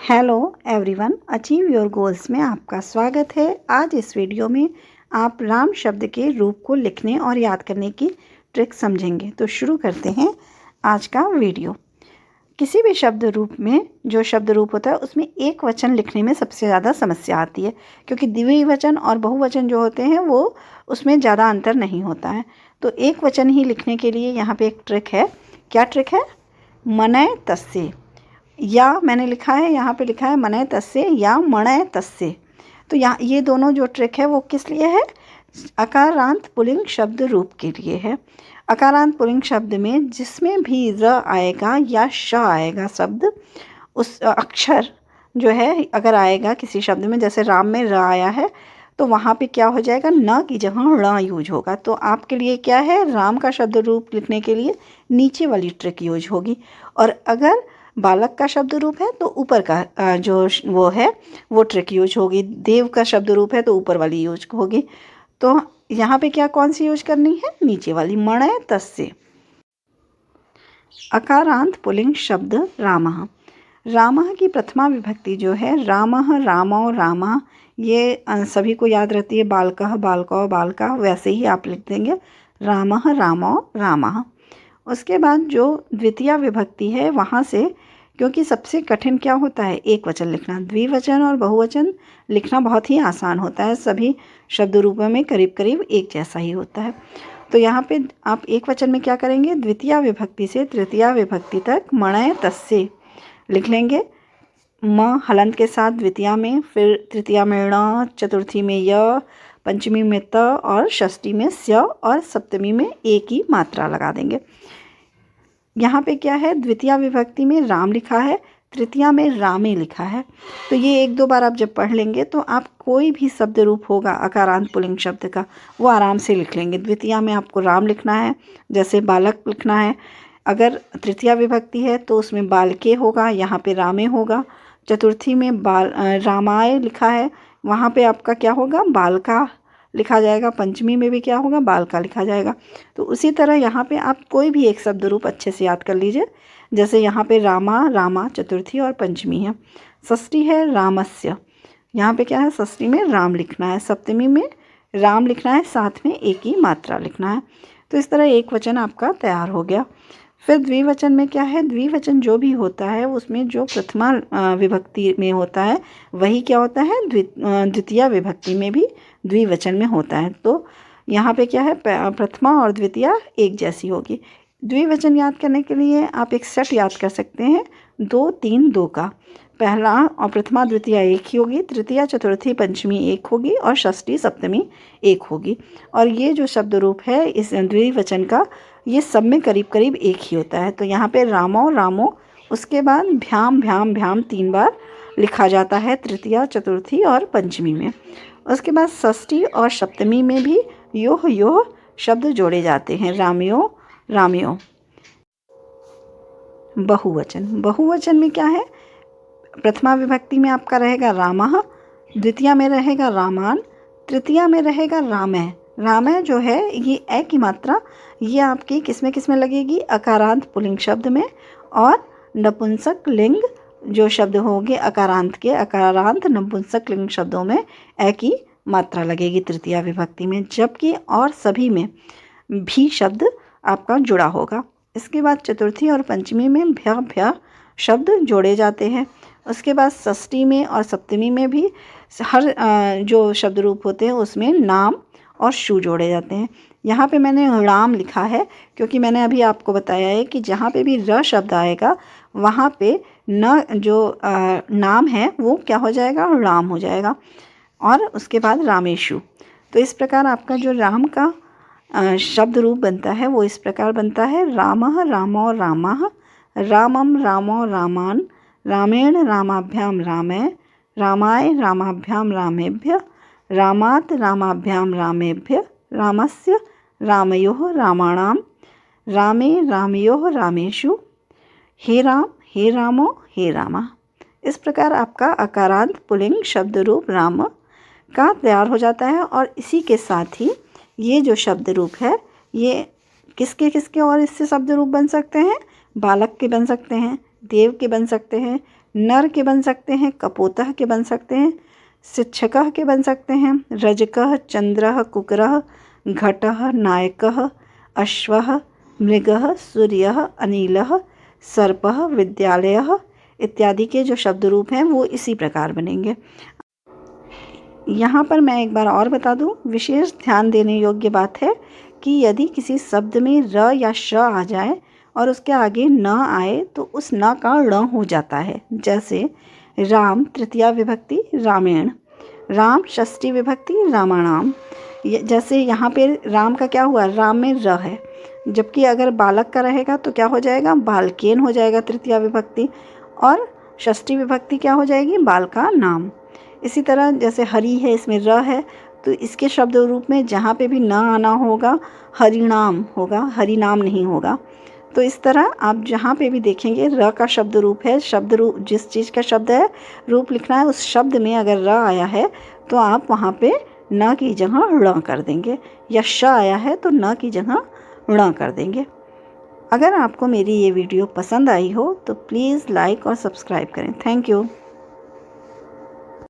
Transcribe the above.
Hello everyone, achieve your goals में आपका स्वागत है। आज इस वीडियो में आप राम शब्द के रूप को लिखने और याद करने की ट्रिक समझेंगे। तो शुरू करते हैं आज का वीडियो। किसी भी शब्द रूप में जो शब्द रूप होता है उसमें एक वचन लिखने में सबसे ज़्यादा समस्या आती है, क्योंकि द्विवचन और बहुवचन जो होते हैं वो उसमें ज़्यादा अंतर नहीं होता है। तो एक वचन ही लिखने के लिए यहाँ पे एक ट्रिक है। क्या ट्रिक है? मनय तस्य, या मैंने लिखा है, यहाँ पे लिखा है मनय तस्य या मणय तस्य। तो यहाँ ये दोनों जो ट्रिक है वो किस लिए है? अकारांत पुल्लिंग शब्द रूप के लिए है। अकारांत पुल्लिंग शब्द में जिसमें भी र आएगा या श आएगा शब्द, उस अक्षर जो है अगर आएगा किसी शब्द में, जैसे राम में र आया है तो वहाँ पे क्या हो जाएगा? न की जगह ण यूज होगा। तो आपके लिए क्या है? राम का शब्द रूप लिखने के लिए नीचे वाली ट्रिक यूज होगी, और अगर बालक का शब्द रूप है तो ऊपर का जो वो है वो ट्रिक यूज होगी। देव का शब्द रूप है तो ऊपर वाली यूज होगी। तो यहाँ पे क्या कौन सी यूज करनी है? नीचे वाली, मणय तस्य। अकारांत पुल्लिंग शब्द रामः। रामः की प्रथमा विभक्ति जो है रामः, रामौ, रामः, ये सभी को याद रहती है। बालकः, बालकौ, बालका, वैसे ही आप लिख देंगे रामः, रामौ, रामः। उसके बाद जो द्वितीय विभक्ति है वहाँ से, क्योंकि सबसे कठिन क्या होता है? एक वचन लिखना। द्विवचन और बहुवचन लिखना बहुत ही आसान होता है, सभी शब्द रूपों में करीब करीब एक जैसा ही होता है। तो यहाँ पे आप एक वचन में क्या करेंगे? द्वितीय विभक्ति से तृतीय विभक्ति तक मणय तस्य लिख लेंगे। म हलंत के साथ द्वितीय में, फिर तृतीय में ण, चतुर्थी में य, पंचमी में त और षष्ठी में स्य और सप्तमी में ए की मात्रा लगा देंगे। यहाँ पे क्या है? द्वितीय विभक्ति में राम लिखा है, तृतीया में रामे लिखा है। तो ये एक दो बार आप जब पढ़ लेंगे तो आप कोई भी शब्द रूप होगा अकारांत पुल्लिंग शब्द का वो आराम से लिख लेंगे। द्वितीया में आपको राम लिखना है, जैसे बालक लिखना है। अगर तृतीया विभक्ति है तो उसमें बालके होगा, यहाँ पे रामे होगा। चतुर्थी में रामाय लिखा है, वहाँ पे आपका क्या होगा? बालका लिखा जाएगा। पंचमी में भी क्या होगा? बालका लिखा जाएगा। तो उसी तरह यहाँ पे आप कोई भी एक शब्द रूप अच्छे से याद कर लीजिए। जैसे यहाँ पे रामा, रामा चतुर्थी और पंचमी है। षष्ठी है रामस्य, यहाँ पे क्या है? षष्ठी में राम लिखना है, सप्तमी में राम लिखना है, साथ में एक ही मात्रा लिखना है। तो इस तरह एक वचन आपका तैयार हो गया। फिर द्विवचन में क्या है? द्विवचन जो भी होता है उसमें जो प्रथमा विभक्ति में होता है वही क्या होता है? द्वितीय विभक्ति में भी द्विवचन में होता है। तो यहाँ पे क्या है? प्रथमा और द्वितीय एक जैसी होगी। द्विवचन याद करने के लिए आप एक सेट याद कर सकते हैं, 2 3 2 का। पहला और प्रथमा द्वितीय एक ही होगी, तृतीया चतुर्थी पंचमी एक होगी और षष्ठी सप्तमी एक होगी। और ये जो शब्द रूप है इस द्विवचन का, ये सब में करीब करीब एक ही होता है। तो यहाँ पे रामो, रामो, उसके बाद भ्याम, भ्याम, भ्याम 3 बार लिखा जाता है तृतीया चतुर्थी और पंचमी में। उसके बाद षष्ठी और सप्तमी में भी योह योह शब्द जोड़े जाते हैं, रामयो, रामयो। बहुवचन, बहुवचन में क्या है? प्रथमा विभक्ति में आपका रहेगा रामः, द्वितीय में रहेगा रामान, तृतीया में रहेगा रामय। रामय जो है ये ए की मात्रा ये आपकी किस में लगेगी? अकारांत पुल्लिंग शब्द में। और नपुंसक लिंग जो शब्द होंगे अकारांत के, अकारांत नपुंसक लिंग शब्दों में ए की मात्रा लगेगी तृतीया विभक्ति में, जबकि और सभी में भी शब्द आपका जुड़ा होगा। इसके बाद चतुर्थी और पंचमी में भ्य भ्य शब्द जोड़े जाते हैं। उसके बाद षष्ठी में और सप्तमी में भी हर जो शब्द रूप होते हैं उसमें नाम और शु जोड़े जाते हैं। यहाँ पे मैंने राम लिखा है क्योंकि मैंने अभी आपको बताया है कि जहाँ पे भी र शब्द आएगा वहाँ पे न जो नाम है वो क्या हो जाएगा? राम हो जाएगा। और उसके बाद रामेशु। तो इस प्रकार आपका जो राम का शब्द रूप बनता है वो इस प्रकार बनता है, रामः, रामो, रामः, रामम, रामो, रामान, रामेण, रामाभ्याम, रामय, रामाय, रामाभ्याम, रामेभ्य, रामात्, रामाभ्याम, रामेभ्य, रामस्य, रामयोः, रामाणाम, रामे, रामयोः, रामेषु, हे राम, हे रामो, हे रामा। इस प्रकार आपका अकारांत पुल्लिंग शब्द रूप राम का तैयार हो जाता है। और इसी के साथ ही ये जो शब्द रूप है ये किसके किसके और इससे शब्द रूप बन सकते हैं? बालक के बन सकते हैं, देव के बन सकते हैं, नर के बन सकते हैं, कपोतः के बन सकते हैं, शिक्षकः के बन सकते हैं, रजकः, चंद्रः, कुकरः, घटः, नायकः, अश्वः, मृगः, सूर्यः, अनिलः, सर्पः, विद्यालयः इत्यादि के जो शब्द रूप हैं वो इसी प्रकार बनेंगे। यहाँ पर मैं एक बार और बता दूँ, विशेष ध्यान देने योग्य बात है कि यदि किसी शब्द में र या श आ जाए और उसके आगे न आए तो उस न का ण हो जाता है। जैसे राम तृतीया विभक्ति रामेण, राम षष्ठी विभक्ति रामाणाम। जैसे यहाँ पे राम का क्या हुआ, राम में र है, जबकि अगर बालक का रहेगा तो क्या हो जाएगा, बालकेन हो जाएगा तृतीया विभक्ति, और षष्ठी विभक्ति क्या हो जाएगी, बाल का नाम। इसी तरह जैसे हरि है, इसमें र है, तो इसके शब्द रूप में जहाँ पे भी न आना होगा हरिनाम होगा, हरि नाम नहीं होगा। तो इस तरह आप जहाँ पे भी देखेंगे र का शब्द रूप है, शब्द रूप जिस चीज़ का शब्द है रूप लिखना है, उस शब्द में अगर र आया है तो आप वहाँ पे न की जगह ण कर देंगे, या श आया है तो न की जगह ण कर देंगे। अगर आपको मेरी ये वीडियो पसंद आई हो तो प्लीज़ लाइक और सब्सक्राइब करें। Thank you.